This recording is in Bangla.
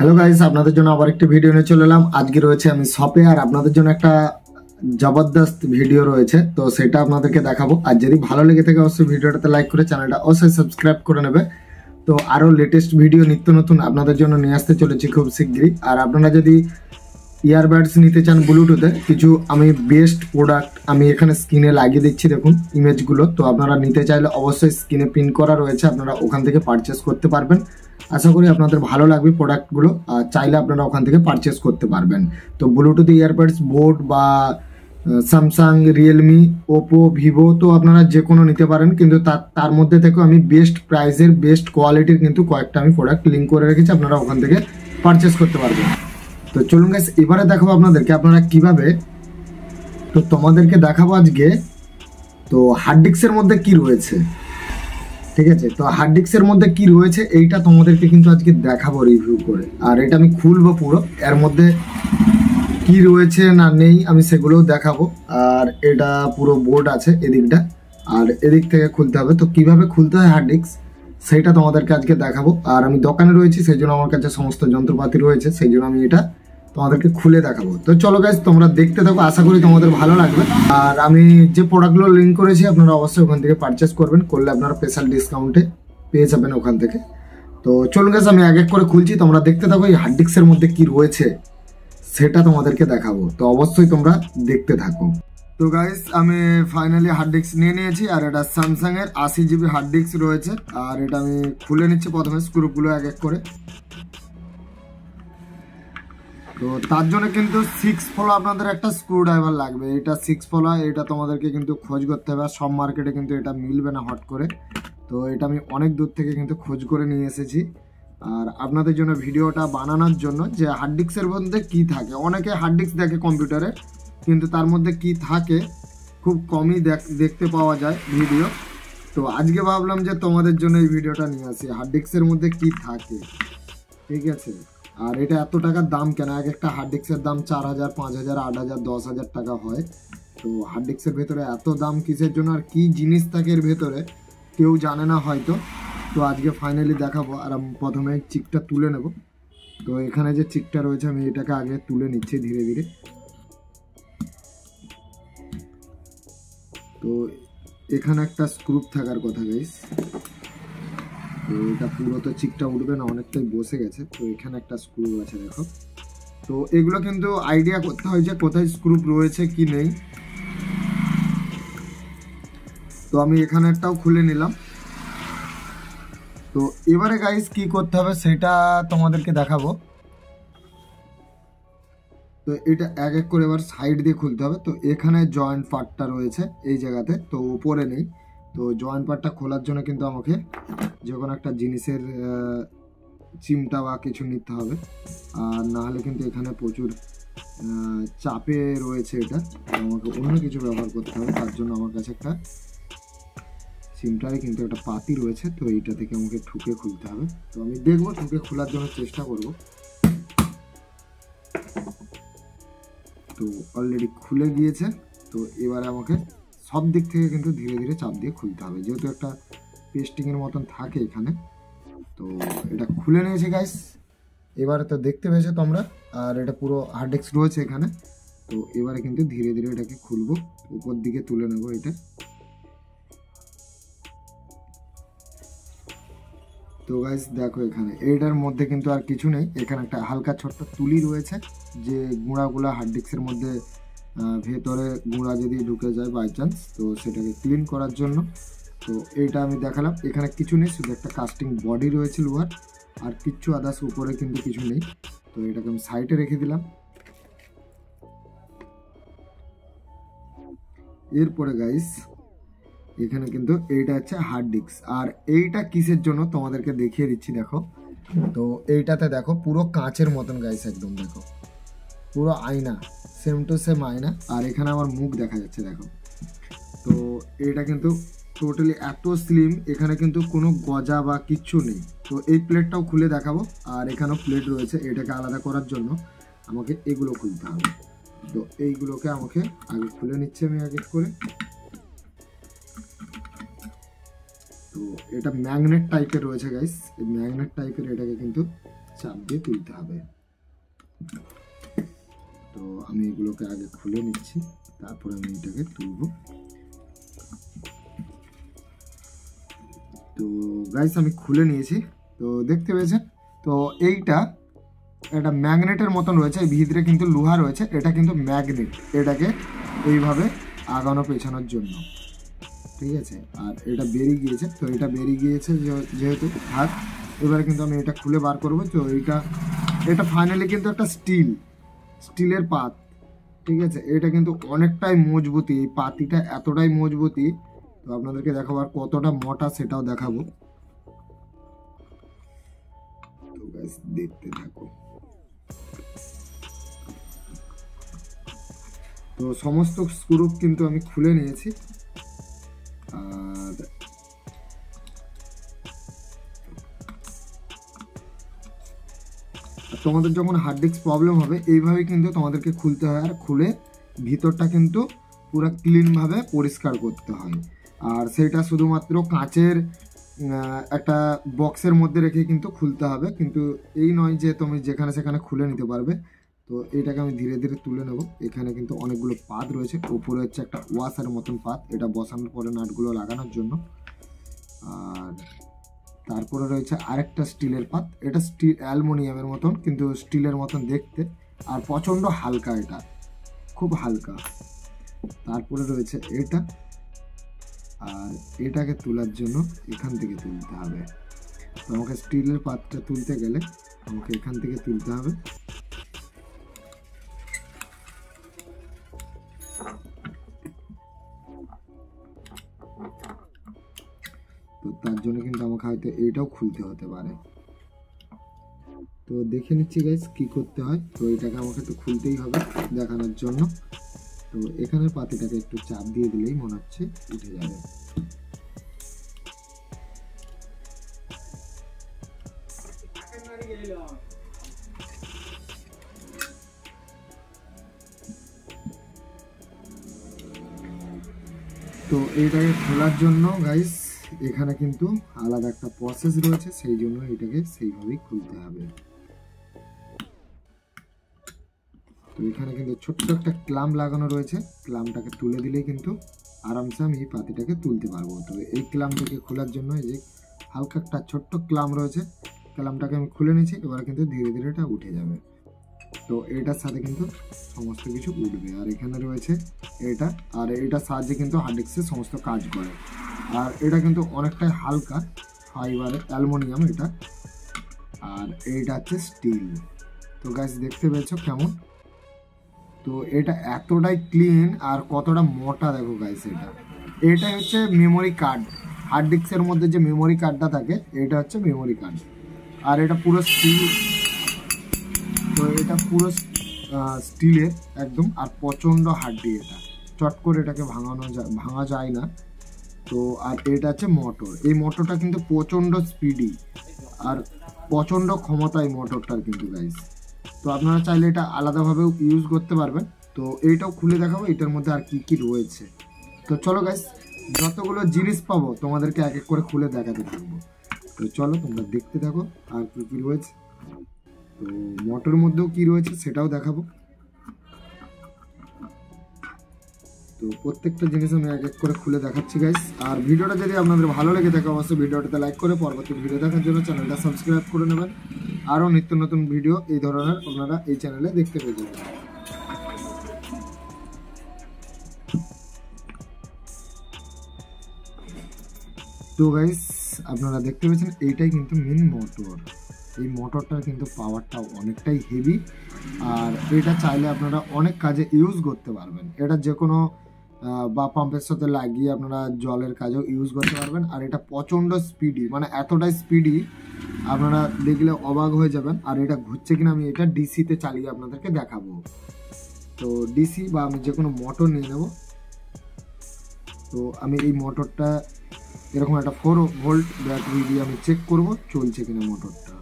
হ্যালো গাইস, আপনাদের জন্য আবার একটি ভিডিও নিয়ে চলে এলাম। আজকে রয়েছে আমি শপে, আর আপনাদের জন্য একটা জবরদস্ত ভিডিও রয়েছে, তো সেটা আপনাদেরকে দেখাবো। আর যদি ভালো লেগে থাকে অবশ্যই ভিডিওটাতে লাইক করে চ্যানেলটা অবশ্যই সাবস্ক্রাইব করে নেবে। তো আরও লেটেস্ট ভিডিও নিত্য নতুন আপনাদের জন্য নিয়ে আসতে চলেছি খুব শীঘ্রই। আর আপনারা যদি ইয়ারবাডস নিতে চান ব্লুটুথে, কিছু আমি বেস্ট প্রোডাক্ট আমি এখানে স্ক্রিনে লাগিয়ে দিচ্ছি, দেখুন ইমেজগুলো। তো আপনারা নিতে চাইলে অবশ্যই স্ক্রিনে পিন করা রয়েছে, আপনারা ওখান থেকে পারচেস করতে পারবেন। আশা করি আপনাদের ভালো লাগবে প্রোডাক্টগুলো, আর চাইলে আপনারা ওখান থেকে পারচেস করতে পারবেন। তো ব্লুটুথ ইয়ারবাডস বোট বা স্যামসাং, রিয়েলমি, ওপো, ভিভো, তো আপনারা যে কোনো নিতে পারেন, কিন্তু তার মধ্যে থেকেও আমি বেস্ট প্রাইসের বেস্ট কোয়ালিটির কিন্তু কয়েকটা আমি প্রোডাক্ট লিঙ্ক করে রেখেছি, আপনারা ওখান থেকে পারচেস করতে পারবেন। তো চলুন গাইস, এবারে দেখাবো আপনাদেরকে আপনারা কিভাবে, তো তোমাদেরকে দেখাবো আজকে তো হার্ড ডিস্কের মধ্যে কি রয়েছে। ঠিক আছে, তো হার্ড ডিস্কের মধ্যে কি রয়েছে এইটা তোমাদেরকে কিন্তু আজকে দেখাবো রিভিউ করে। আর এটা আমি খুলবো পুরো, এর মধ্যে কি রয়েছে না নেই আমি সেগুলোও দেখাবো। আর এটা পুরো বোর্ড আছে এদিকটা, আর এদিক থেকে খুলতে হবে। তো কিভাবে খুলতে হয় হার্ড ডিস্ক সেইটা তোমাদেরকে আজকে দেখাবো। আর আমি দোকানে রয়েছি, সেই জন্য আমার কাছে সমস্ত যন্ত্রপাতি রয়েছে, সেই জন্য আমি এটা তোমাদেরকে খুলে দেখাবো। তো চলো গাইস, তোমরা দেখতে থাকো, আশা করি তোমাদের ভালো লাগবে। আর আমি যে প্রোডাক্টগুলো লিঙ্ক করেছি আপনারা অবশ্যই ওখান থেকে পারচেস করবেন, করলে আপনারা স্পেশাল ডিসকাউন্টে পেয়ে যাবেন ওখান থেকে। তো চলুন গাইস, আমি এক এক করে খুলছি, তোমরা দেখতে থাকো এই হার্ড ডিস্কের মধ্যে কি রয়েছে সেটা তোমাদেরকে দেখাবো। তো অবশ্যই তোমরা দেখতে থাকো। তো গাইস, আমি ফাইনালি হার্ড ডিস্ক নিয়ে নিয়েছি, আর এটা স্যামসাং এর 80 জিবি হার্ড ডিস্ক রয়েছে। আর এটা আমি খুলে নিচ্ছি প্রথমে স্ক্রুগুলো এক এক করে। তো তার জন্য কিন্তু 6 ফলো আপনাদের একটা স্ক্রু ড্রাইভার লাগবে। এটা 6 ফলো, এটা তোমাদেরকে কিন্তু খোঁজ করতে হবে, আর সব মার্কেটে কিন্তু এটা মিলবে না হট করে। তো এটা আমি অনেক দূর থেকে কিন্তু খোঁজ করে নিয়ে এসেছি, আর আপনাদের জন্য ভিডিওটা বানানোর জন্য যে হার্ড ডিস্কের মধ্যে কি থাকে। অনেকে হার্ড ডিস্ক দেখে কম্পিউটারে, কিন্তু তার মধ্যে কি থাকে খুব কমই দেখতে পাওয়া যায় ভিডিও। তো আজকে ভাবলাম যে তোমাদের জন্য এই ভিডিওটা নিয়ে আসি, হার্ড ডিস্কের মধ্যে কি থাকে। ঠিক আছে, আর এটা এত টাকার দাম কেন? এক একটা হার্ড ডিস্কের দাম 4000, 5000, 8000, 10,000 টাকা হয়। তো হার্ড ডিস্কের ভেতরে এত দাম কিসের জন্য, আর কি জিনিস থাকে এর ভেতরে কেউ জানে না হয়তো। তো আজকে ফাইনালি দেখাবো। আর আমি প্রথমে চিকটা তুলে নেব। তো এখানে যে চিকটা রয়েছে আমি এটাকে আগে তুলে নিচ্ছি ধীরে ধীরে। তো এখানে একটা স্ক্রু থাকার কথা গাইস। তো এটা পুরো তো চিকটা উঠবে না, অনেকটাই বসে গেছে। তো এখানে একটা স্ক্রু আছে দেখো। তো এগুলো কিন্তু আইডিয়া করতে হয় যে কোথায় স্ক্রু রয়েছে কি নেই। তো আমি এখানে একটাও খুলে নিলাম। তো এবারে গাইস কি করতে হবে সেটা তোমাদেরকে দেখাবো। তো এটা এক এক করে এবার সাইড দিয়ে খুলতে হবে। তো এখানে জয়েন্ট পার্টটা রয়েছে এই জায়গাতে, তো উপরে নেই। তো জয়েন্ট পার্টটা খোলার জন্য কিন্তু আমাকে যে কোনো একটা জিনিসের চিমটা বা কিছু নিতে হবে, আর না হলে কিন্তু এখানে প্রচুর চাপে রয়েছে এটা। আমাকে অন্য কিছু ব্যবহার করতে হবে, তার জন্য আমার কাছে একটা চিমটারে কিন্তু একটা পাতি রয়েছে। তো এইটা থেকে আমাকে ঠুকে খুলতে হবে। তো আমি দেখবো, ঠুকে খোলার জন্য চেষ্টা করব। তো অলরেডি খুলে গিয়েছে। তো এবারে আমাকে সব দিক থেকে কিন্তু ধীরে ধীরে চাপ দিয়ে খুলতে হবে, যেহেতু একটা পেস্টিংয়ের মতন থাকে এখানে। তো এটা খুলে নিয়েছে গাইস, এবারে তো দেখতে পেয়েছো তোমরা। আর এটা পুরো হার্ড ডিস্ক রয়েছে এখানে। তো এবারে কিন্তু ধীরে ধীরে এটাকে খুলবো, উপর দিকে তুলে নেবো এটা। তো গাইস দেখো, এখানে এইটার মধ্যে কিন্তু আর কিছু নেই। এখানে একটা হালকা ছোট্ট তুলি রয়েছে, যে গুঁড়াগুলো হার্ড ডিস্কের মধ্যে ভেতরে গুঁড়া যদি ঢুকে যায় বাই চান্স, তো সেটাকে ক্লিন করার জন্য। তো এইটা আমি দেখালাম। এখানে কিছু নেই, শুধু একটা কাস্টিং বডি রয়েছে লোহার, আর কিচ্ছু আদার্স উপরে কিন্তু কিছু নেই। তো এটাকে আমি সাইডে রেখে দিলাম। এরপরে গাইস এখানে কিন্তু এইটা হচ্ছে হার্ড ডিস্ক, আর এইটা কিসের জন্য তোমাদেরকে দেখিয়ে দিচ্ছি দেখো। তো এইটাতে দেখো পুরো কাঁচের মতন গাইস, একদম দেখো পুরো আয়না, সেম টু সেম আয়না। আর এখানে আমার মুখ দেখা যাচ্ছে দেখো। তো এটা কিন্তু টোটালি এত স্লিম, এখানে কিন্তু কোনো গজা বা কিচ্ছু নেই। তো এই প্লেটটাও খুলে দেখাবো। আর এখানেও প্লেট রয়েছে, এটাকে আলাদা করার জন্য আমাকে এগুলো খুলতে হবে। তো এইগুলোকে আমাকে আগে খুলে নিচ্ছি আমি এক এক করে। তো এটা ম্যাগনেট টাইপের রয়েছে গাইস, এই ম্যাগনেট টাইপের এটাকে কিন্তু চাপ দিয়ে তুলতে হবে। তো আমি এগুলোকে আগে খুলে নিচ্ছি, তারপর আমি এটাকে তুলব। তো গাইস আমি খুলে নিয়েছি, তো দেখতে পেয়েছেন। তো এইটা একটা ম্যাগনেটের মতন রয়েছে, এই ভিতরে কিন্তু লোহা রয়েছে, এটা কিন্তু ম্যাগনেট, এটাকে এইভাবে আগানো পেছানোর জন্য, ঠিক আছে। আর এটা বেরিয়ে গিয়েছে, তো এটা বেরিয়ে গিয়েছে যেহেতু হাত, এবারে কিন্তু আমি এটা খুলে বার করবো। তো এটা ফাইনালি কিন্তু একটা স্টিলের পাত, ঠিক আছে। এটা কিন্তু অনেকটাই মজবুতি, এই পাতিটা এতটাই মজবুতি, তো আপনাদেরকে দেখাবো আর কতটা মোটা সেটাও দেখাবো। তো গাইস দেখতে থাকো। তো সমস্ত স্ক্রু কিন্তু আমি খুলে নিয়েছি। আর তোমাদের যখন হার্ড ডিস্ক প্রবলেম হবে এইভাবে কিন্তু তোমাদেরকে খুলতে হয়, আর খুলে ভিতরটা কিন্তু পুরো ক্লিনভাবে পরিষ্কার করতে হয়। আর সেটা শুধুমাত্র কাঁচের একটা বক্সের মধ্যে রেখে কিন্তু খুলতে হবে, কিন্তু এই নয় যে তুমি যেখানে সেখানে খুলে নিতে পারবে। তো এটাকে আমি ধীরে ধীরে তুলে নেব। এখানে কিন্তু অনেকগুলো পাত রয়েছে, উপরে হচ্ছে একটা ওয়াশার মতন পাত, এটা বসানোর পরে নাটগুলো লাগানোর জন্য। আর তারপরে রয়েছে আরেকটা স্টিলের পাত, এটা অ্যালুমিনিয়ামের মতন কিন্তু স্টিলের মতন দেখতে, আর প্রচণ্ড হালকা, এটা খুব হালকা। তারপরে রয়েছে এটা, আর এটাকে তোলার জন্য এখান থেকে তুলতে হবে। তো আমাকে স্টিলের পাতটা তুলতে গেলে আমাকে এখান থেকে তুলতে হবে। তো তার জন্য কিন্তু আমাকে হয়তো এইটাও খুলতে হতে পারে। তো দেখে নিচ্ছি গাইস কি করতে হয়। তো এটাকে আমাকে একটু খুলতেই হবে দেখানোর জন্য। তো এখানের পাতিটাকে একটু চাপ দিয়ে দিলেই মনে হচ্ছে উঠে যাবে। তো এইটাকে খোলার জন্য গাইস এখানে কিন্তু আলাদা একটা প্রসেস রয়েছে, সেই জন্য এটাকে সেইভাবেই খুলতে হবে। তো এখানে কিন্তু ছোট্ট একটা ক্লাম্প লাগানো রয়েছে, ক্লাম্পটাকে তুলে দিলেই কিন্তু আরামসে আমি এই পাতিটাকে তুলতে পারবো। তো এই ক্লাম্পটাকে খোলার জন্য এই যে হালকা একটা ছোট্ট ক্লাম্প রয়েছে, ক্লাম্পটাকে আমি খুলে নিয়েছি, এবার কিন্তু ধীরে ধীরে এটা উঠে যাবে। তো এটার সাথে কিন্তু সমস্ত কিছু উঠবে। আর এখানে রয়েছে এটা, আর এটার সাহায্যে কিন্তু হার্ড ডিস্কের সমস্ত কাজ করে। আর এটা কিন্তু অনেকটাই হালকা ফাইবারের, অ্যালুমিনিয়াম এটা, আর এইটা হচ্ছে স্টিল। তো গাইস দেখতে পেয়েছো কেমন। তো এটা এতটাই ক্লিন আর কতটা মোটা দেখো গাইস। এটা হচ্ছে মেমোরি কার্ড, হার্ড ডিস্কের মধ্যে যে মেমোরি কার্ডটা থাকে এটা হচ্ছে মেমোরি কার্ড। আর এটা পুরো স্টিল, তো এটা পুরো স্টিলের একদম, আর প্রচণ্ড হার্ডি, এটা চট করে এটাকে ভাঙা যায় না। তো আর এটা হচ্ছে মোটর, এই মোটরটা কিন্তু প্রচণ্ড স্পিডি আর প্রচণ্ড ক্ষমতা এই মোটরটার কিন্তু গাইস। তো আপনারা চাইলে এটা আলাদাভাবেও ইউজ করতে পারবেন। তো এইটাও খুলে দেখাবো এটার মধ্যে আর কি কি রয়েছে। তো চলো গাইস, যতগুলো জিনিস পাবো তোমাদেরকে এক এক করে খুলে দেখাতে থাকবো। তো চলো তোমরা দেখতে থাকো আর কি কি রয়েছে। তো মোটর মধ্যেও কি রয়েছে সেটাও দেখাবো। তো প্রত্যেকটা জিনিস আমি এক এক করে খুলে দেখাচ্ছি গাইস। আর ভিডিওটা যদি আপনাদের ভালো লেগে থাকে অবশ্যই ভিডিওটাতে লাইক করে পরবর্তী ভিডিও দেখার জন্য চ্যানেলটা সাবস্ক্রাইব করে নেবেন। আরও নিত্য নতুন ভিডিও এই ধরনের আপনারা এই চ্যানেলে দেখতে পেয়ে যাবেন। তো গাইস আপনারা দেখতে পেয়েছেন এইটাই কিন্তু মেন মোটর। এই মোটরটার কিন্তু পাওয়ারটা অনেকটাই হেভি, আর এটা চাইলে আপনারা অনেক কাজে ইউজ করতে পারবেন। এটা যে কোনো বা পাম্পের সাথে লাগিয়ে আপনারা জলের কাজেও ইউজ করতে পারবেন। আর এটা প্রচণ্ড স্পিডি, মানে এতটাই স্পিডি আপনারা দেখলে অবাক হয়ে যাবেন। আর এটা ঘুরছে কিনা আমি এটা ডিসিতে চালিয়ে আপনাদেরকে দেখাবো। তো ডিসি বা আমি যে কোনো মোটর নিয়ে নেব। তো আমি এই মোটরটা এরকম একটা 4 ভোল্ট ব্যাটারি দিয়ে আমি চেক করব চলছে কিনা মোটরটা।